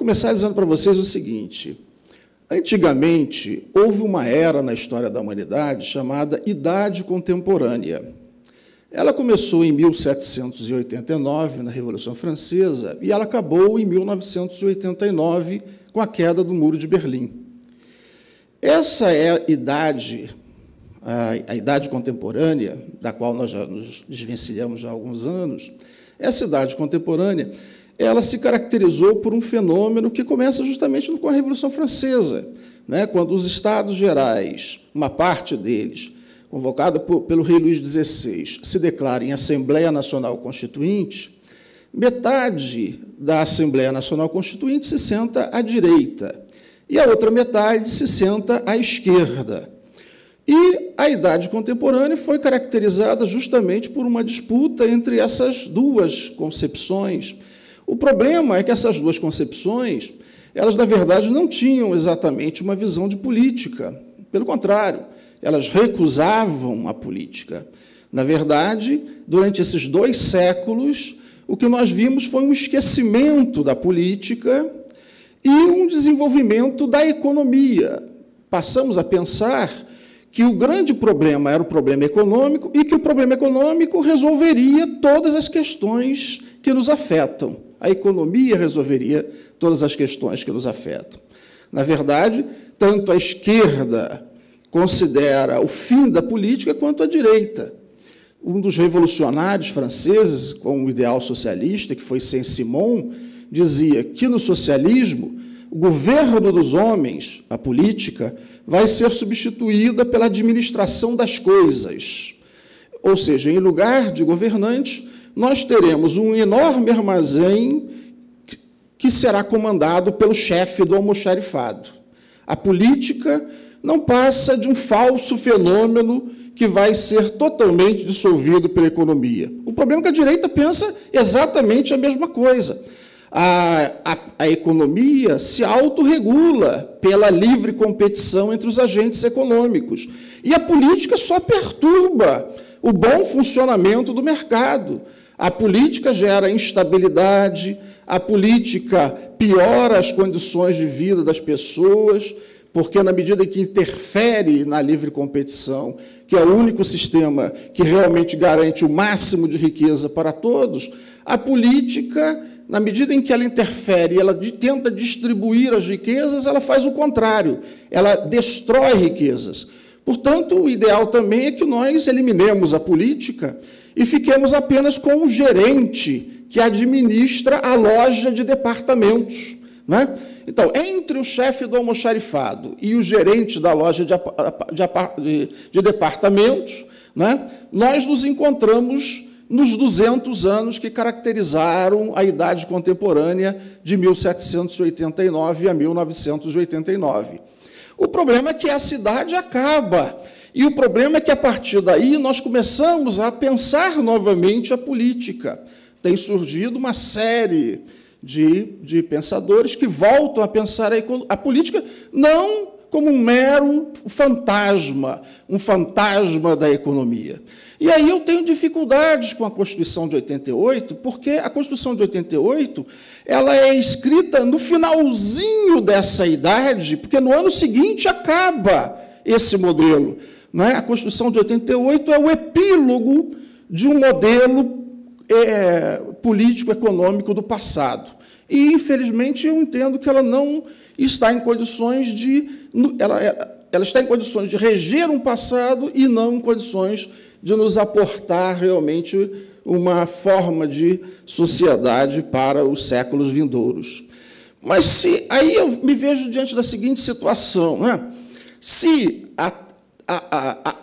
começar dizendo para vocês o seguinte. Antigamente, houve uma era na história da humanidade chamada Idade Contemporânea. Ela começou em 1789, na Revolução Francesa, e ela acabou em 1989, com a queda do Muro de Berlim. Essa é a idade contemporânea, da qual nós já nos desvencilhamos já há alguns anos. Essa idade contemporânea, ela se caracterizou por um fenômeno que começa justamente com a Revolução Francesa, né? Quando os Estados Gerais, uma parte deles, convocada pelo rei Luís XVI, se declara em Assembleia Nacional Constituinte, metade da Assembleia Nacional Constituinte se senta à direita e a outra metade se senta à esquerda. E a Idade Contemporânea foi caracterizada justamente por uma disputa entre essas duas concepções. O problema é que essas duas concepções, elas, na verdade, não tinham exatamente uma visão de política. Pelo contrário, elas recusavam a política. Na verdade, durante esses 2 séculos, o que nós vimos foi um esquecimento da política e um desenvolvimento da economia. Passamos a pensar que o grande problema era o problema econômico e que o problema econômico resolveria todas as questões que nos afetam. A economia resolveria todas as questões que nos afetam. Na verdade, tanto a esquerda considera o fim da política quanto a direita. Um dos revolucionários franceses, com o ideal socialista, que foi Saint-Simon, dizia que no socialismo o governo dos homens, a política, vai ser substituída pela administração das coisas. Ou seja, em lugar de governantes, nós teremos um enorme armazém que será comandado pelo chefe do almoxarifado. A política não passa de um falso fenômeno que vai ser totalmente dissolvido pela economia. O problema é que a direita pensa exatamente a mesma coisa. A economia se autorregula pela livre competição entre os agentes econômicos. E a política só perturba o bom funcionamento do mercado. A política gera instabilidade, a política piora as condições de vida das pessoas, porque, na medida em que interfere na livre competição, que é o único sistema que realmente garante o máximo de riqueza para todos, a política, na medida em que ela interfere, ela tenta distribuir as riquezas, ela faz o contrário, ela destrói riquezas. Portanto, o ideal também é que nós eliminemos a política e fiquemos apenas com um gerente que administra a loja de departamentos, né? Então, entre o chefe do almoxarifado e o gerente da loja de departamentos, né, nós nos encontramos nos 200 anos que caracterizaram a Idade Contemporânea de 1789 a 1989. O problema é que essa idade acaba, e o problema é que, a partir daí, nós começamos a pensar novamente a política. Tem surgido uma série de pensadores que voltam a pensar a política não como um mero fantasma, um fantasma da economia. E aí eu tenho dificuldades com a Constituição de 88, porque a Constituição de 88 ela é escrita no finalzinho dessa idade, porque no ano seguinte acaba esse modelo, não é? A Constituição de 88 é o epílogo de um modelo político-econômico do passado. E, infelizmente, eu entendo que ela não está em condições de... Ela está em condições de reger um passado e não em condições de nos aportar realmente uma forma de sociedade para os séculos vindouros. Mas aí eu me vejo diante da seguinte situação, né? Se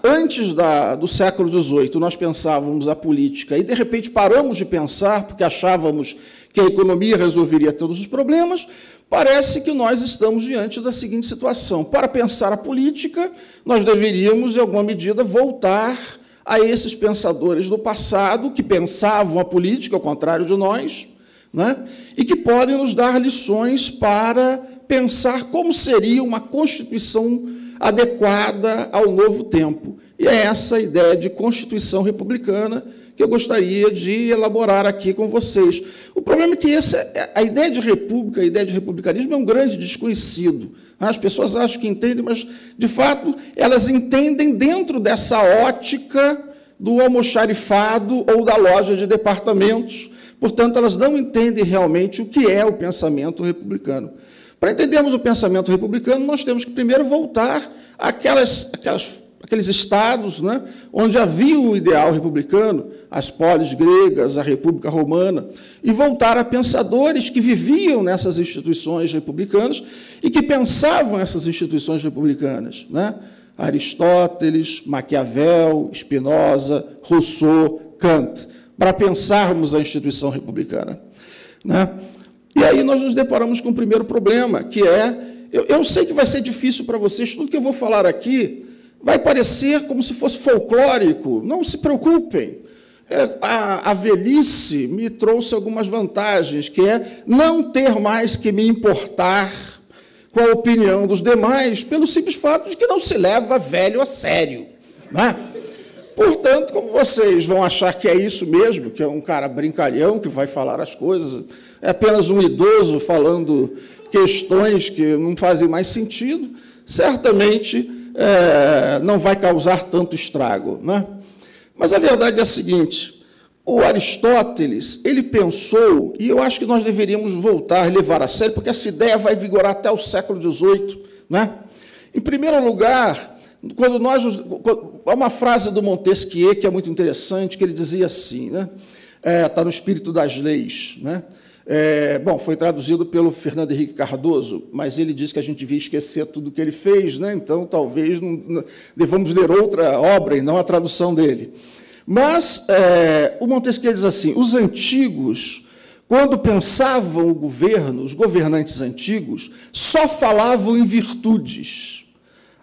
antes do século XVIII nós pensávamos a política e, de repente, paramos de pensar porque achávamos que a economia resolveria todos os problemas, parece que nós estamos diante da seguinte situação. Para pensar a política, nós deveríamos, em alguma medida, voltar a esses pensadores do passado que pensavam a política, ao contrário de nós, né? E que podem nos dar lições para pensar como seria uma Constituição adequada ao novo tempo. E E é essa ideia de Constituição republicana que eu gostaria de elaborar aqui com vocês. O problema é que a ideia de república, a ideia de republicanismo é um grande desconhecido. As pessoas acham que entendem, mas, de fato, elas entendem dentro dessa ótica do almoxarifado ou da loja de departamentos. Portanto, elas não entendem realmente o que é o pensamento republicano. Para entendermos o pensamento republicano, nós temos que primeiro voltar àqueles estados, né, onde havia o ideal republicano, as polis gregas, a República Romana, e voltar a pensadores que viviam nessas instituições republicanas e que pensavam essas instituições republicanas, né? Aristóteles, Maquiavel, Spinoza, Rousseau, Kant, para pensarmos a instituição republicana, né? E aí nós nos deparamos com o primeiro problema, que eu sei que vai ser difícil para vocês, tudo que eu vou falar aqui vai parecer como se fosse folclórico. Não se preocupem. A velhice me trouxe algumas vantagens, que é não ter mais que me importar com a opinião dos demais, pelo simples fato de que não se leva velho a sério, né? Portanto, como vocês vão achar que é isso mesmo, que é um cara brincalhão que vai falar as coisas, é apenas um idoso falando questões que não fazem mais sentido, certamente não vai causar tanto estrago, né? Mas a verdade é a seguinte: o Aristóteles, ele pensou, e eu acho que nós deveríamos voltar a levar a sério, porque essa ideia vai vigorar até o século XVIII, né? Em primeiro lugar, há uma frase do Montesquieu que é muito interessante, que ele dizia assim, né? Está no Espírito das Leis, né? Bom, foi traduzido pelo Fernando Henrique Cardoso, mas ele disse que a gente devia esquecer tudo o que ele fez, né? Então talvez não devamos ler outra obra e não a tradução dele. Mas o Montesquieu diz assim: os antigos, quando pensavam o governo, os governantes antigos, só falavam em virtudes: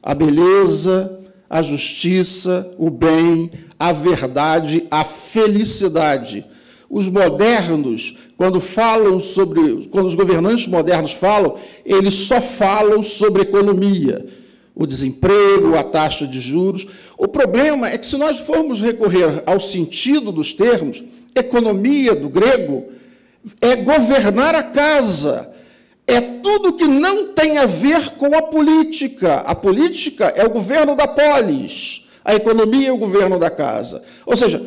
a beleza, a justiça, o bem, a verdade, a felicidade. Os modernos, quando os governantes modernos falam, eles só falam sobre economia, o desemprego, a taxa de juros. O problema é que, se nós formos recorrer ao sentido dos termos, economia, do grego, é governar a casa, é tudo que não tem a ver com a política. A política é o governo da polis, a economia é o governo da casa. Ou seja,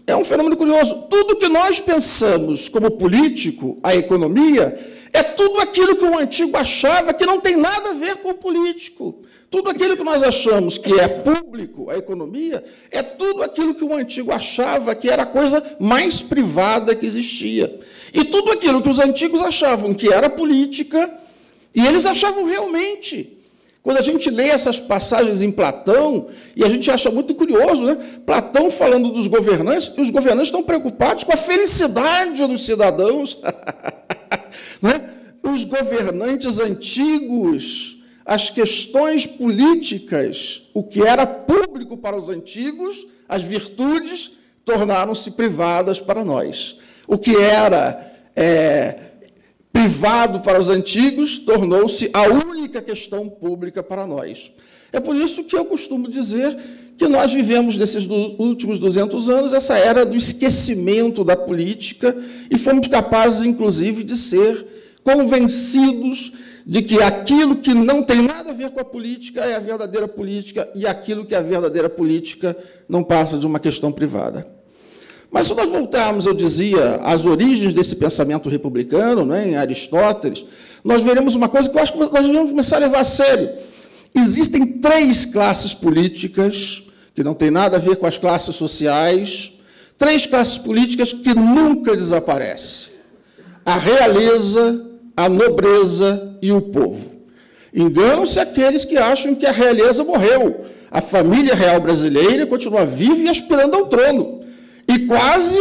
é um fenômeno curioso. Tudo que nós pensamos como político, a economia, é tudo aquilo que o antigo achava que não tem nada a ver com o político. Tudo aquilo que nós achamos que é público, a economia, é tudo aquilo que o antigo achava que era a coisa mais privada que existia. E tudo aquilo que os antigos achavam que era política, e eles achavam realmente. Quando a gente lê essas passagens em Platão, e a gente acha muito curioso, né? Platão falando dos governantes, e os governantes estão preocupados com a felicidade dos cidadãos. Né? Os governantes antigos, as questões políticas, o que era público para os antigos, as virtudes, tornaram-se privadas para nós. O que era privado para os antigos tornou-se a única questão pública para nós. É por isso que eu costumo dizer que nós vivemos, nesses últimos 200 anos, essa era do esquecimento da política e fomos capazes, inclusive, de ser convencidos de que aquilo que não tem nada a ver com a política é a verdadeira política e aquilo que é a verdadeira política não passa de uma questão privada. Mas se nós voltarmos, eu dizia, às origens desse pensamento republicano, né, em Aristóteles, nós veremos uma coisa que eu acho que nós devemos começar a levar a sério. Existem 3 classes políticas, que não têm nada a ver com as classes sociais, 3 classes políticas que nunca desaparecem: a realeza, a nobreza e o povo. Enganam-se aqueles que acham que a realeza morreu. A família real brasileira continua viva e aspirando ao trono. E quase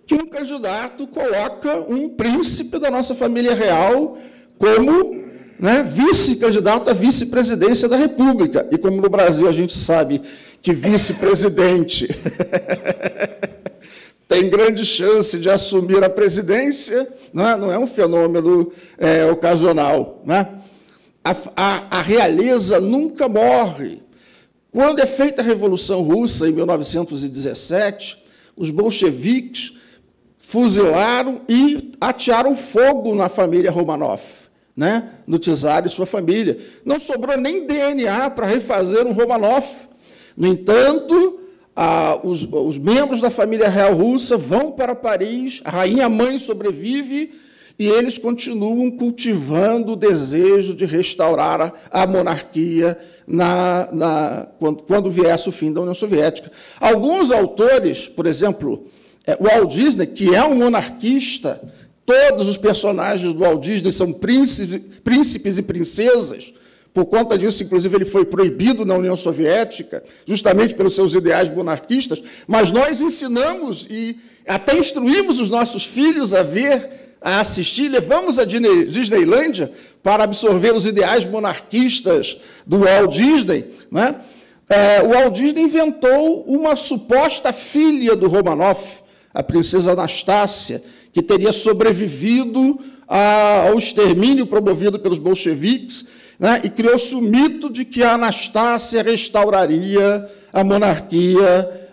que um candidato coloca um príncipe da nossa família real como, né, vice-candidato à vice-presidência da República. E como no Brasil a gente sabe que vice-presidente tem grande chance de assumir a presidência, não é um fenômeno ocasional, né? A realeza nunca morre. Quando é feita a Revolução Russa, em 1917, os bolcheviques fuzilaram e atearam fogo na família Romanov, né? No czar e sua família. Não sobrou nem DNA para refazer um Romanov. No entanto, os membros da família real russa vão para Paris, a rainha-mãe sobrevive, e eles continuam cultivando o desejo de restaurar a monarquia quando viesse o fim da União Soviética. Alguns autores, por exemplo, Walt Disney, que é um monarquista, todos os personagens do Walt Disney são príncipes e princesas. Por conta disso, inclusive, ele foi proibido na União Soviética, justamente pelos seus ideais monarquistas, mas nós ensinamos e até instruímos os nossos filhos a assistir, levamos a Disneylândia para absorver os ideais monarquistas do Walt Disney, né? O Walt Disney inventou uma suposta filha do Romanov, a princesa Anastácia, que teria sobrevivido ao extermínio promovido pelos bolcheviques, né? E criou-se o mito de que a Anastácia restauraria a monarquia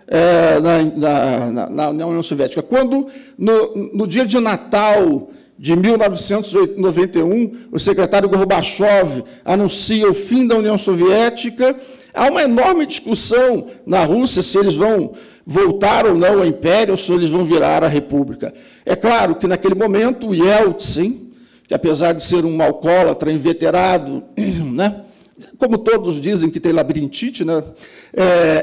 na União Soviética. Quando, no dia de Natal de 1991, o secretário Gorbachev anuncia o fim da União Soviética, há uma enorme discussão na Rússia se eles vão voltar ou não ao Império, ou se eles vão virar a República. É claro que, naquele momento, o Yeltsin, que, apesar de ser um alcoólatra inveterado, né, como todos dizem que tem labirintite, né,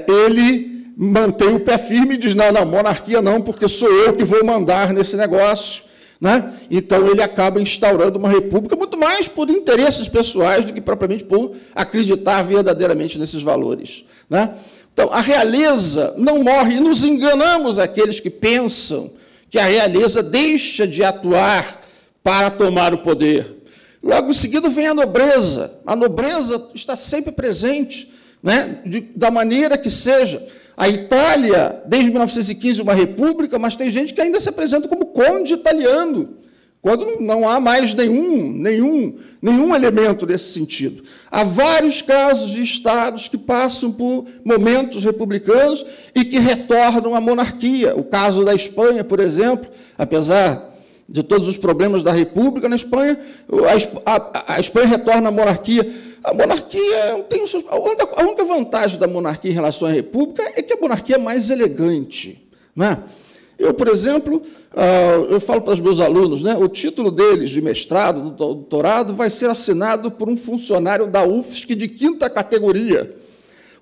ele mantém o pé firme e diz, não, monarquia não, porque sou eu que vou mandar nesse negócio, né? Então, ele acaba instaurando uma república, muito mais por interesses pessoais do que propriamente por acreditar verdadeiramente nesses valores, né? Então, a realeza não morre, e nos enganamos aqueles que pensam que a realeza deixa de atuar para tomar o poder. Logo em seguida vem a nobreza está sempre presente, né? Da maneira que seja. A Itália, desde 1915, uma república, mas tem gente que ainda se apresenta como conde italiano, quando não há mais nenhum elemento nesse sentido. Há vários casos de estados que passam por momentos republicanos e que retornam à monarquia. O caso da Espanha, por exemplo, apesar de todos os problemas da república na Espanha, a Espanha retorna à monarquia. A monarquia tem a única vantagem da monarquia em relação à república é que a monarquia é mais elegante, né? Eu, por exemplo, eu falo para os meus alunos, né, o título deles de mestrado, do doutorado, vai ser assinado por um funcionário da UFSC de 5ª categoria.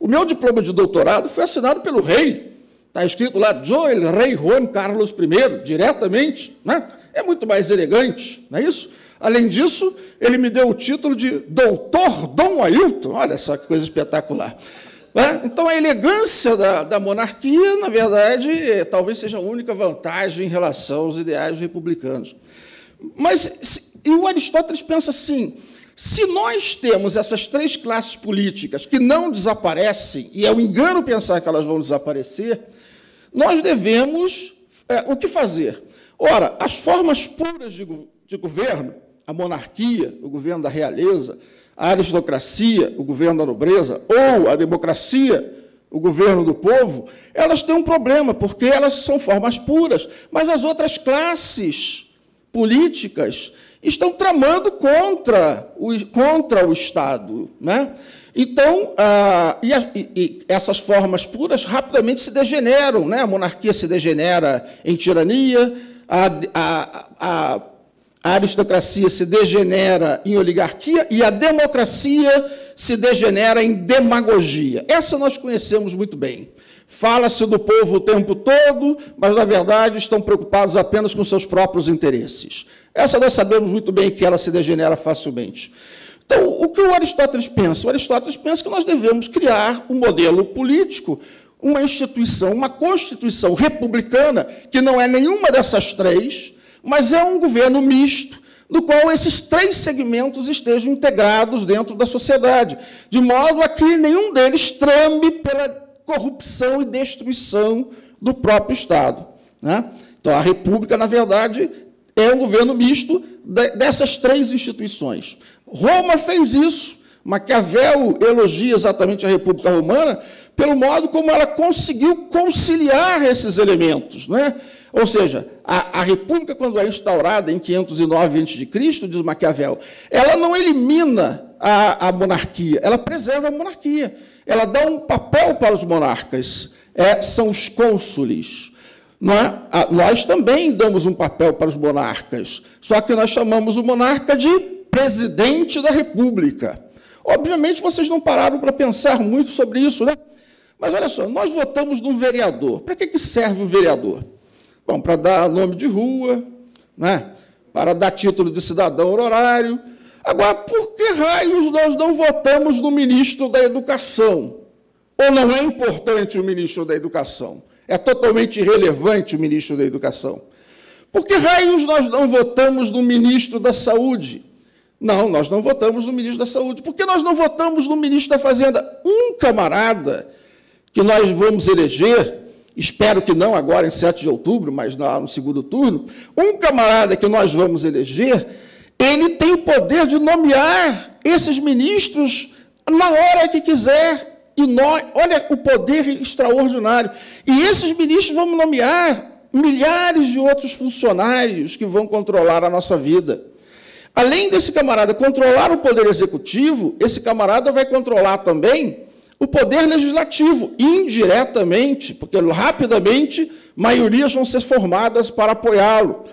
O meu diploma de doutorado foi assinado pelo rei. Está escrito lá, Joel Rei Juan Carlos I, diretamente, né? É muito mais elegante, não é isso? Além disso, ele me deu o título de Doutor Dom Ailton. Olha só que coisa espetacular. Então, a elegância da monarquia, na verdade, talvez seja a única vantagem em relação aos ideais republicanos. Mas e o Aristóteles pensa assim, se nós temos essas 3 classes políticas que não desaparecem, e é um engano pensar que elas vão desaparecer, nós devemos o que fazer? Ora, as formas puras de governo, a monarquia, o governo da realeza, a aristocracia, o governo da nobreza, ou a democracia, o governo do povo, elas têm um problema, porque elas são formas puras, mas as outras classes políticas estão tramando contra o Estado, né? Então, essas formas puras rapidamente se degeneram, né? A monarquia se degenera em tirania, a aristocracia se degenera em oligarquia e a democracia se degenera em demagogia. Essa nós conhecemos muito bem. Fala-se do povo o tempo todo, mas, na verdade, estão preocupados apenas com seus próprios interesses. Essa nós sabemos muito bem que ela se degenera facilmente. Então, o que o Aristóteles pensa? O Aristóteles pensa que nós devemos criar um modelo político, uma instituição, uma constituição republicana, que não é nenhuma dessas 3, mas é um governo misto, no qual esses 3 segmentos estejam integrados dentro da sociedade, de modo a que nenhum deles trame pela corrupção e destruição do próprio Estado, né? Então, a República, na verdade, é um governo misto dessas 3 instituições. Roma fez isso, Maquiavel elogia exatamente a República Romana pelo modo como ela conseguiu conciliar esses elementos, não é? Ou seja, a República, quando é instaurada em 509 a.C., diz Maquiavel, ela não elimina a monarquia, ela preserva a monarquia. Ela dá um papel para os monarcas, são os cônsules. Não é? Nós também damos um papel para os monarcas, só que nós chamamos o monarca de presidente da República. Obviamente, vocês não pararam para pensar muito sobre isso, né? Mas, olha só, nós votamos num vereador. Para que serve o vereador? Bom, para dar nome de rua, né? Para dar título de cidadão honorário. Agora, por que raios nós não votamos no ministro da Educação? Ou não é importante o ministro da Educação? É totalmente irrelevante o ministro da Educação. Por que raios nós não votamos no ministro da Saúde? Não, nós não votamos no ministro da Saúde. Por que nós não votamos no ministro da Fazenda? Um camarada que nós vamos eleger, espero que não agora em 7 de outubro, mas no segundo turno, um camarada que nós vamos eleger, ele tem o poder de nomear esses ministros na hora que quiser. E nós, olha o poder extraordinário. E esses ministros vão nomear milhares de outros funcionários que vão controlar a nossa vida. Além desse camarada controlar o poder executivo, esse camarada vai controlar também o poder legislativo, indiretamente, porque rapidamente maiorias vão ser formadas para apoiá-lo.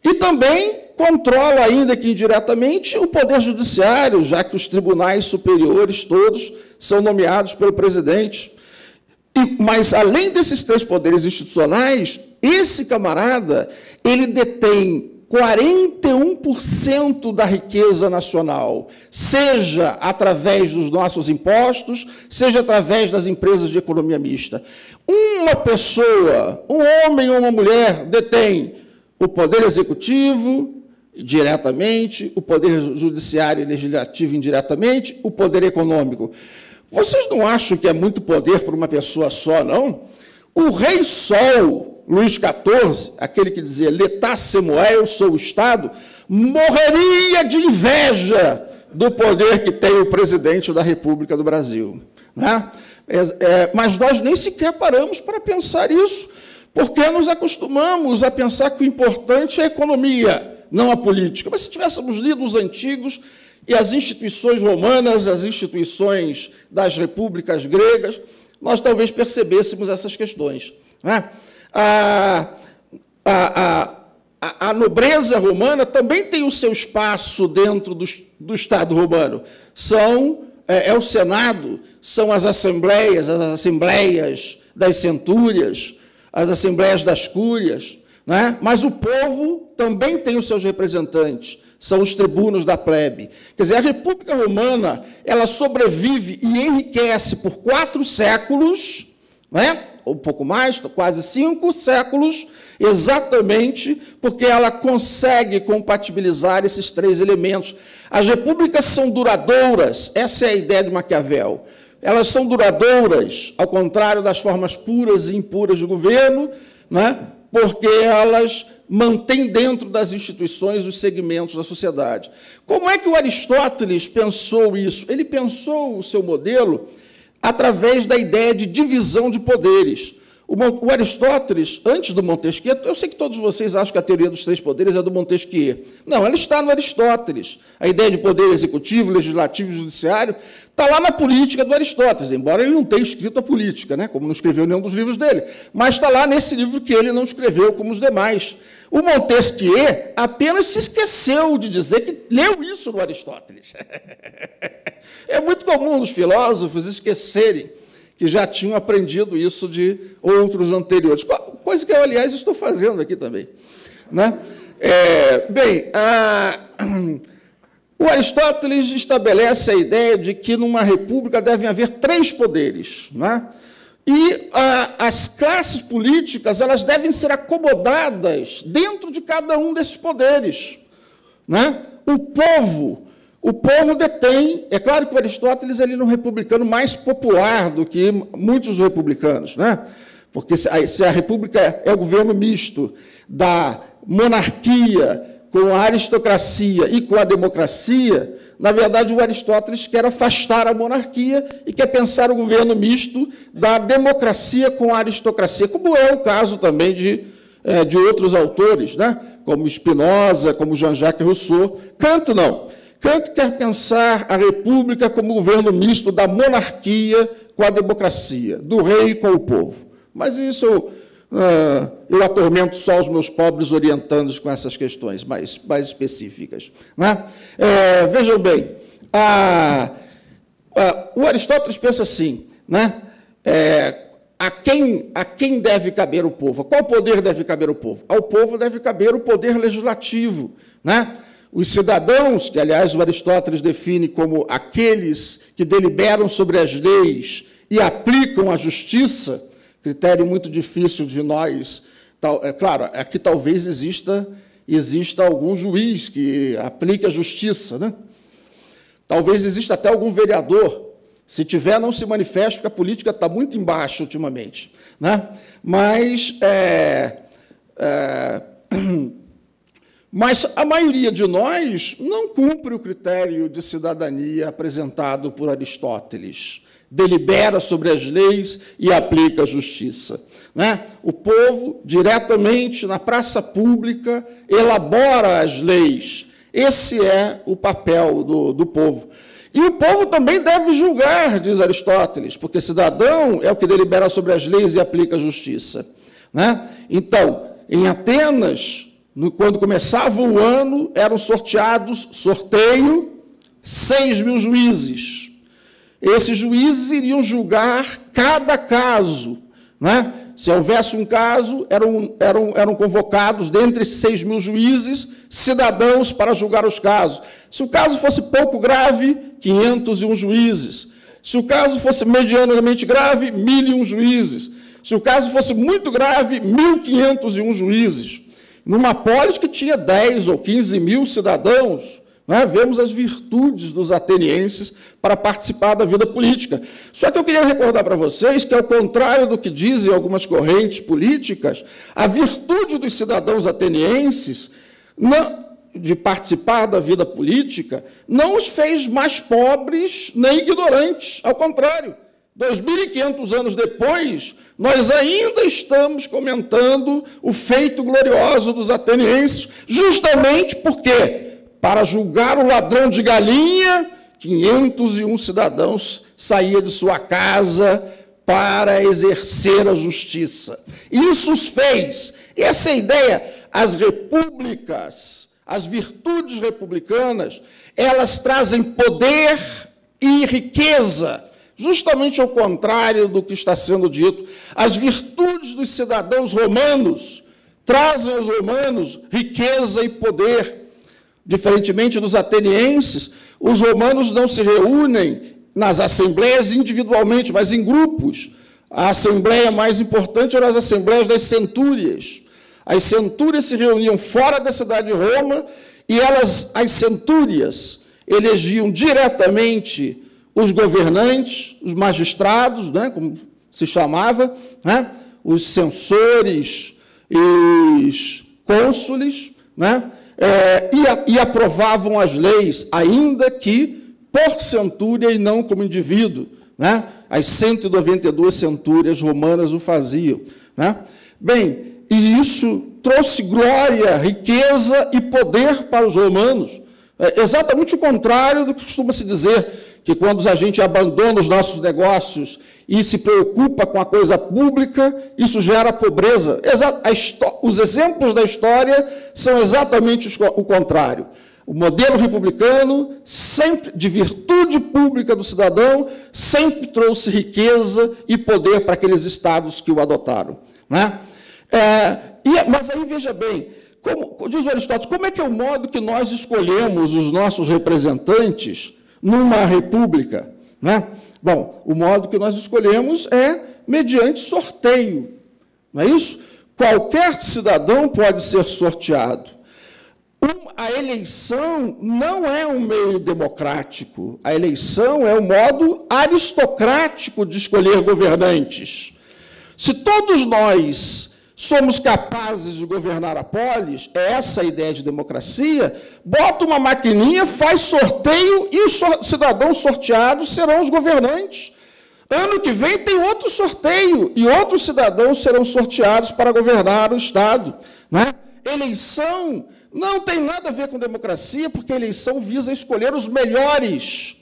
E também controla, ainda que indiretamente, o poder judiciário, já que os tribunais superiores todos são nomeados pelo presidente. Mas, além desses 3 poderes institucionais, esse camarada, ele detém 41% da riqueza nacional, seja através dos nossos impostos, seja através das empresas de economia mista. Uma pessoa, um homem ou uma mulher, detém o poder executivo diretamente, o poder judiciário e legislativo indiretamente, o poder econômico. Vocês não acham que é muito poder para uma pessoa só, não? O rei Sol, Luís XIV, aquele que dizia «L'État c'est moi, eu sou o Estado», morreria de inveja do poder que tem o presidente da República do Brasil. Né? Mas nós nem sequer paramos para pensar isso, porque nos acostumamos a pensar que o importante é a economia, não a política. Mas se tivéssemos lido os antigos e as instituições romanas, as instituições das repúblicas gregas, nós talvez percebêssemos essas questões. Né? A nobreza romana também tem o seu espaço dentro do Estado romano. É o Senado, são as assembleias das centúrias, as assembleias das cúrias, né? Mas o povo também tem os seus representantes, são os tribunos da plebe. Quer dizer, a República Romana, ela sobrevive e enriquece por 4 séculos, né? Ou um pouco mais, quase 5 séculos, exatamente porque ela consegue compatibilizar esses 3 elementos. As repúblicas são duradouras, essa é a ideia de Maquiavel. Elas são duradouras, ao contrário das formas puras e impuras de governo, né? Porque elas mantêm dentro das instituições os segmentos da sociedade. Como é que o Aristóteles pensou isso? Ele pensou o seu modelo através da ideia de divisão de poderes. O Aristóteles, antes do Montesquieu, eu sei que todos vocês acham que a teoria dos 3 poderes é do Montesquieu. Não, ela está no Aristóteles. A ideia de poder executivo, legislativo e judiciário está lá na política do Aristóteles, embora ele não tenha escrito a política, né, como não escreveu nenhum dos livros dele, mas está lá nesse livro que ele não escreveu como os demais. O Montesquieu apenas se esqueceu de dizer que leu isso no Aristóteles. É muito comum os filósofos esquecerem que já tinham aprendido isso de outros anteriores, coisa que eu, aliás, estou fazendo aqui também. Né? O Aristóteles estabelece a ideia de que, numa república, devem haver 3 poderes. Né? E as classes políticas elas devem ser acomodadas dentro de cada um desses poderes. Né? O povo detém... É claro que o Aristóteles ele é um republicano mais popular do que muitos republicanos, né? Porque se a república é o governo misto da monarquia com a aristocracia e com a democracia, na verdade, o Aristóteles quer afastar a monarquia e quer pensar o governo misto da democracia com a aristocracia, como é o caso também de outros autores, né? Como Spinoza, como Jean-Jacques Rousseau. Kant não. Kant quer pensar a república como governo misto da monarquia com a democracia, do rei com o povo. Mas isso eu atormento só os meus pobres orientandos com essas questões mais específicas. Né? Vejam bem, o Aristóteles pensa assim, né? A quem deve caber o povo? Qual poder deve caber o povo? Ao povo deve caber o poder legislativo. Né? Os cidadãos, que, aliás, o Aristóteles define como aqueles que deliberam sobre as leis e aplicam a justiça, critério muito difícil de nós. Claro, aqui talvez exista algum juiz que aplique a justiça, né? Talvez exista até algum vereador. Se tiver, não se manifeste, porque a política está muito embaixo ultimamente. Né? Mas a maioria de nós não cumpre o critério de cidadania apresentado por Aristóteles. Delibera sobre as leis e aplica a justiça. Né? O povo, diretamente na praça pública, elabora as leis. Esse é o papel do povo. E o povo também deve julgar, diz Aristóteles, porque cidadão é o que delibera sobre as leis e aplica a justiça. Né? Então, em Atenas, quando começava o ano, eram sorteados, 6.000 juízes. Esses juízes iriam julgar cada caso. Né? Se houvesse um caso, eram convocados, dentre 6.000 juízes, cidadãos para julgar os casos. Se o caso fosse pouco grave, 501 juízes. Se o caso fosse medianamente grave, 1.001 juízes. Se o caso fosse muito grave, 1.501 juízes. Numa polis que tinha 10 ou 15 mil cidadãos, né, vemos as virtudes dos atenienses para participar da vida política. Só que eu queria recordar para vocês que, ao contrário do que dizem algumas correntes políticas, a virtude dos cidadãos atenienses de participar da vida política não os fez mais pobres nem ignorantes. Ao contrário, 2.500 anos depois, nós ainda estamos comentando o feito glorioso dos atenienses, justamente porque, para julgar o ladrão de galinha, 501 cidadãos saíam de sua casa para exercer a justiça. Isso os fez. Essa é a ideia. As repúblicas, as virtudes republicanas, elas trazem poder e riqueza, justamente ao contrário do que está sendo dito. As virtudes dos cidadãos romanos trazem aos romanos riqueza e poder. Diferentemente dos atenienses, os romanos não se reúnem nas assembleias individualmente, mas em grupos. A assembleia mais importante eram as assembleias das centúrias. As centúrias se reuniam fora da cidade de Roma e as centúrias, elegiam diretamente os governantes, os magistrados, né, como se chamava, né, os censores e os cônsules, né, e aprovavam as leis, ainda que por centúria e não como indivíduo. Né? As 192 centúrias romanas o faziam. Né? Bem, e isso trouxe glória, riqueza e poder para os romanos. Exatamente o contrário do que costuma se dizer, que quando a gente abandona os nossos negócios e se preocupa com a coisa pública, isso gera pobreza. Os exemplos da história são exatamente o contrário. O modelo republicano, sempre de virtude pública do cidadão, sempre trouxe riqueza e poder para aqueles estados que o adotaram. Né? Mas aí, veja bem, como diz o Aristóteles, como é que é o modo que nós escolhemos os nossos representantes numa república? Né? Bom, o modo que nós escolhemos é mediante sorteio, não é isso? Qualquer cidadão pode ser sorteado. A eleição não é um meio democrático, a eleição é um modo aristocrático de escolher governantes. Se todos nós somos capazes de governar a polis, é essa a ideia de democracia, bota uma maquininha, faz sorteio e os cidadãos sorteados serão os governantes. Ano que vem tem outro sorteio e outros cidadãos serão sorteados para governar o Estado. Né? Eleição não tem nada a ver com democracia, porque a eleição visa escolher os melhores.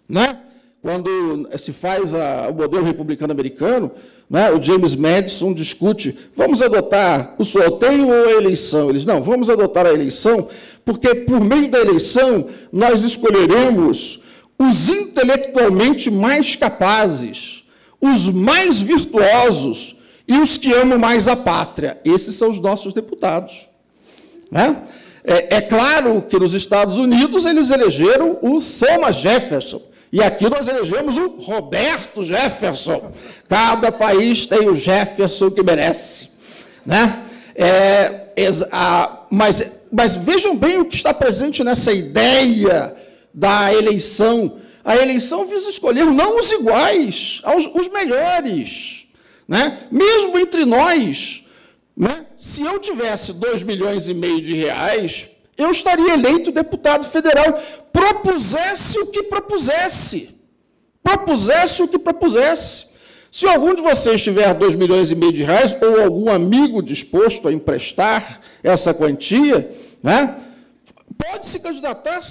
Né? Quando se faz o modelo republicano americano, né, o James Madison discute, vamos adotar o sorteio ou a eleição? Eles, não, vamos adotar a eleição, porque por meio da eleição nós escolheremos os intelectualmente mais capazes, os mais virtuosos e os que amam mais a pátria. Esses são os nossos deputados. Né? É claro que nos Estados Unidos eles elegeram o Thomas Jefferson, e aqui nós elegemos o Roberto Jefferson. Cada país tem o Jefferson que merece. Né? Mas vejam bem o que está presente nessa ideia da eleição. A eleição visa escolher não os iguais, os melhores. Né? Mesmo entre nós, né? Se eu tivesse 2,5 milhões de reais, eu estaria eleito deputado federal, propusesse o que propusesse. Propusesse o que propusesse. Se algum de vocês tiver 2,5 milhões de reais, ou algum amigo disposto a emprestar essa quantia, né, pode se candidatar,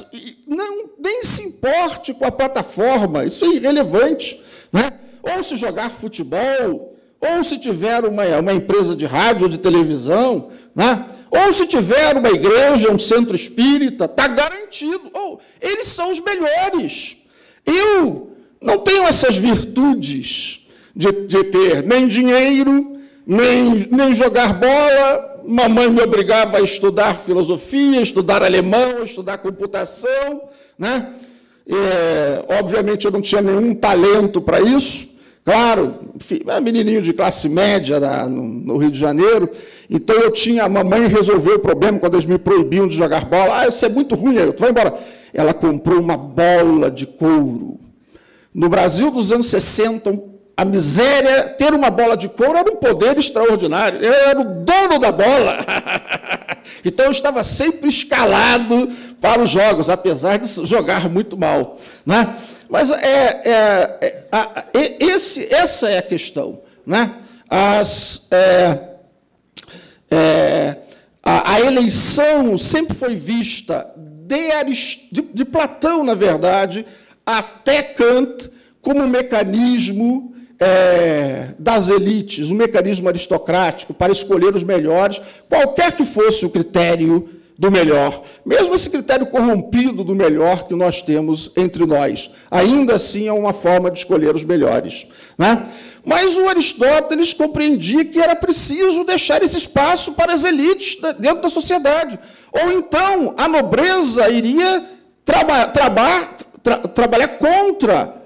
nem se importe com a plataforma, isso é irrelevante. Né? Ou se jogar futebol, ou se tiver uma empresa de rádio ou de televisão, né? Ou se tiver uma igreja, um centro espírita, está garantido. Eles são os melhores. Eu não tenho essas virtudes de ter nem dinheiro, nem jogar bola. Mamãe me obrigava a estudar filosofia, estudar alemão, estudar computação. Né? Obviamente, eu não tinha nenhum talento para isso. Claro, era menininho de classe média no Rio de Janeiro, então a mamãe resolveu o problema quando eles me proibiam de jogar bola. Isso é muito ruim, tu vai embora. Ela comprou uma bola de couro. No Brasil dos anos 60, a miséria, ter uma bola de couro era um poder extraordinário. Eu era o dono da bola. Então eu estava sempre escalado para os jogos, apesar de jogar muito mal. Né? Mas essa é a questão. Né? A eleição sempre foi vista, de Platão, na verdade, até Kant, como um mecanismo das elites, um mecanismo aristocrático para escolher os melhores, qualquer que fosse o critério do melhor, mesmo esse critério corrompido do melhor que nós temos entre nós, ainda assim é uma forma de escolher os melhores. Né? Mas o Aristóteles compreendia que era preciso deixar esse espaço para as elites dentro da sociedade, ou então a nobreza iria trabalhar contra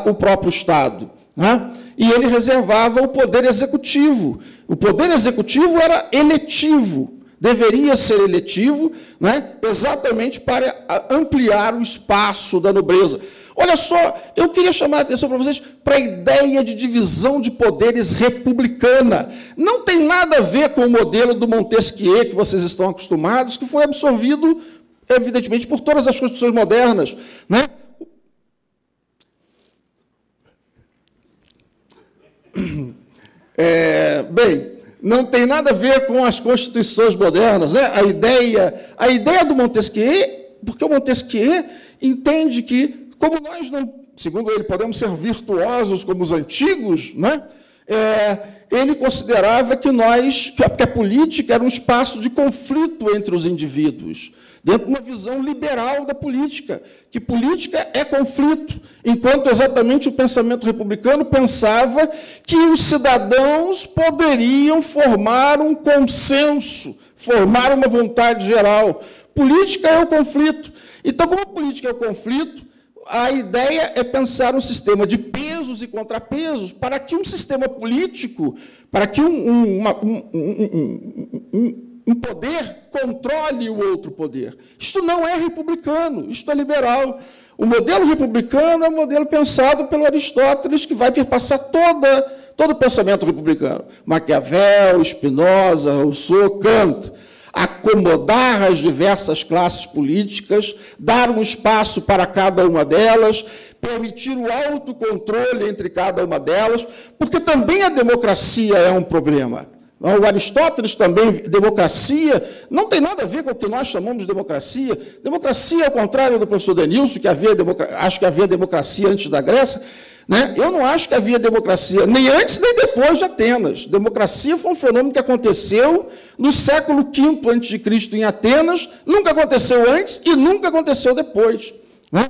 o próprio Estado. Né? E ele reservava o poder executivo. O poder executivo era eletivo, deveria ser eletivo, né, exatamente para ampliar o espaço da nobreza. Olha só, eu queria chamar a atenção para vocês para a ideia de divisão de poderes republicana. Não tem nada a ver com o modelo do Montesquieu, que vocês estão acostumados, que foi absorvido, evidentemente, por todas as constituições modernas. Né? Bem, não tem nada a ver com as constituições modernas. Né? A ideia do Montesquieu, porque o Montesquieu entende que, como nós não, segundo ele, podemos ser virtuosos como os antigos, né? Ele considerava que a política era um espaço de conflito entre os indivíduos, dentro de uma visão liberal da política, que política é conflito, enquanto exatamente o pensamento republicano pensava que os cidadãos poderiam formar um consenso, formar uma vontade geral. Política é o conflito. Então, como política é o conflito, a ideia é pensar um sistema de pesos e contrapesos para que um sistema político, para que um poder controle o outro poder. Isto não é republicano, isto é liberal. O modelo republicano é um modelo pensado pelo Aristóteles, que vai perpassar todo o pensamento republicano, Maquiavel, Spinoza, Rousseau, Kant, acomodar as diversas classes políticas, dar um espaço para cada uma delas, permitir o autocontrole entre cada uma delas, porque também a democracia é um problema. O Aristóteles também, democracia, não tem nada a ver com o que nós chamamos de democracia. Democracia, ao contrário do professor Denilson, que acho que havia democracia antes da Grécia, né? Eu não acho que havia democracia nem antes nem depois de Atenas. Democracia foi um fenômeno que aconteceu no século V a.C. em Atenas, nunca aconteceu antes e nunca aconteceu depois, né?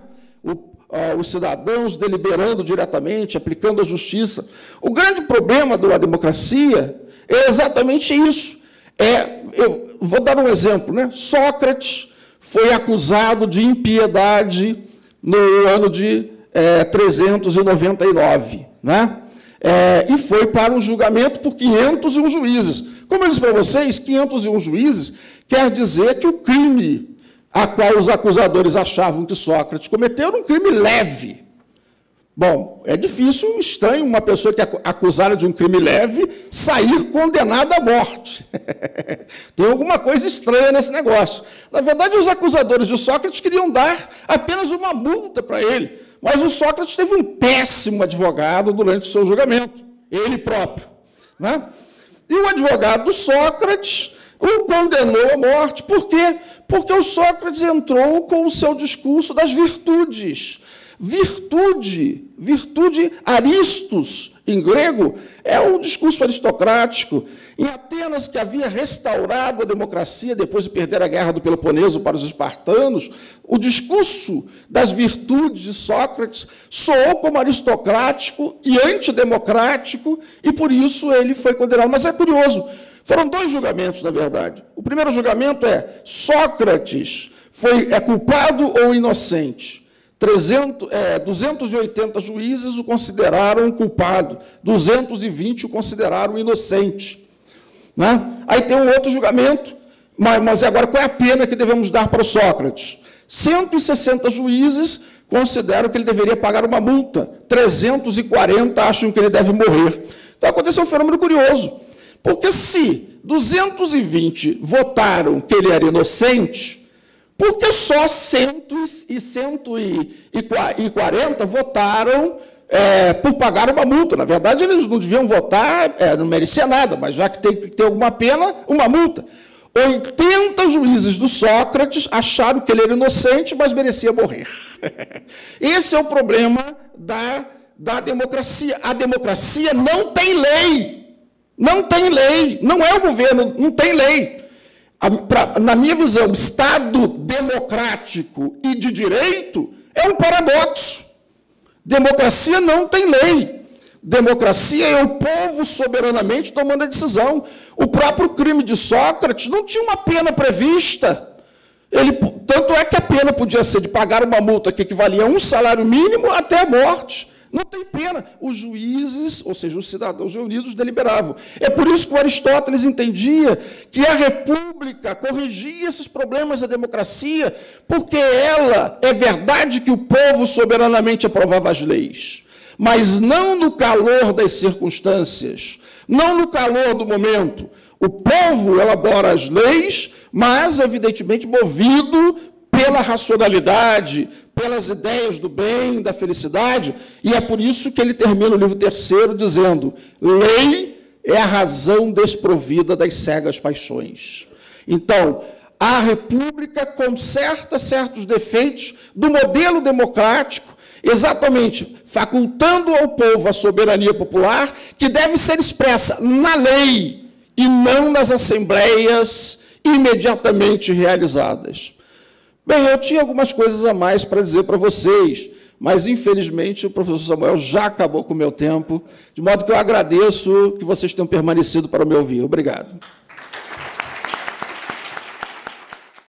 Os cidadãos deliberando diretamente, aplicando a justiça. O grande problema da democracia é exatamente isso. Eu vou dar um exemplo, né? Sócrates foi acusado de impiedade no ano de 399, né? E foi para um julgamento por 501 juízes. Como eu disse para vocês, 501 juízes quer dizer que o crime a qual os acusadores achavam que Sócrates cometeu era um crime leve. Bom, é difícil, estranho, uma pessoa que é acusada de um crime leve sair condenada à morte. Tem alguma coisa estranha nesse negócio. Na verdade, os acusadores de Sócrates queriam dar apenas uma multa para ele, mas o Sócrates teve um péssimo advogado durante o seu julgamento, ele próprio, né? E o advogado do Sócrates o condenou à morte. Por quê? Porque o Sócrates entrou com o seu discurso das virtudes. Virtude, aristos, em grego, é um discurso aristocrático. Em Atenas, que havia restaurado a democracia depois de perder a guerra do Peloponeso para os espartanos, o discurso das virtudes de Sócrates soou como aristocrático e antidemocrático, e por isso ele foi condenado. Mas é curioso, foram dois julgamentos, na verdade. O primeiro julgamento é: Sócrates é culpado ou inocente? 280 juízes o consideraram culpado, 220 o consideraram inocente, né? Aí tem um outro julgamento, mas agora qual é a pena que devemos dar para o Sócrates? 160 juízes consideram que ele deveria pagar uma multa, 340 acham que ele deve morrer. Então aconteceu um fenômeno curioso, porque se 220 votaram que ele era inocente, por que só 140 votaram por pagar uma multa? Na verdade, eles não deviam votar, não merecia nada, mas já que tem que ter alguma pena, uma multa. 80 juízes do Sócrates acharam que ele era inocente, mas merecia morrer. Esse é o problema da democracia. A democracia não tem lei. Não tem lei. Não é o governo, não tem lei. Na minha visão, Estado democrático e de direito é um paradoxo. Democracia não tem lei. Democracia é o povo soberanamente tomando a decisão. O próprio crime de Sócrates não tinha uma pena prevista. Tanto é que a pena podia ser de pagar uma multa que equivalia a um salário mínimo até a morte. Não tem pena. Os juízes, ou seja, os cidadãos reunidos, deliberavam. É por isso que o Aristóteles entendia que a república corrigia esses problemas da democracia, porque é verdade que o povo soberanamente aprovava as leis, mas não no calor das circunstâncias, não no calor do momento. O povo elabora as leis, mas, evidentemente, movido pela racionalidade, pelas ideias do bem, da felicidade, e é por isso que ele termina o livro 3º dizendo: lei é a razão desprovida das cegas paixões. Então, a república conserta certos defeitos do modelo democrático, exatamente facultando ao povo a soberania popular, que deve ser expressa na lei e não nas assembleias imediatamente realizadas. Bem, eu tinha algumas coisas a mais para dizer para vocês, mas, infelizmente, o professor Samuel já acabou com o meu tempo, de modo que eu agradeço que vocês tenham permanecido para me ouvir. Obrigado.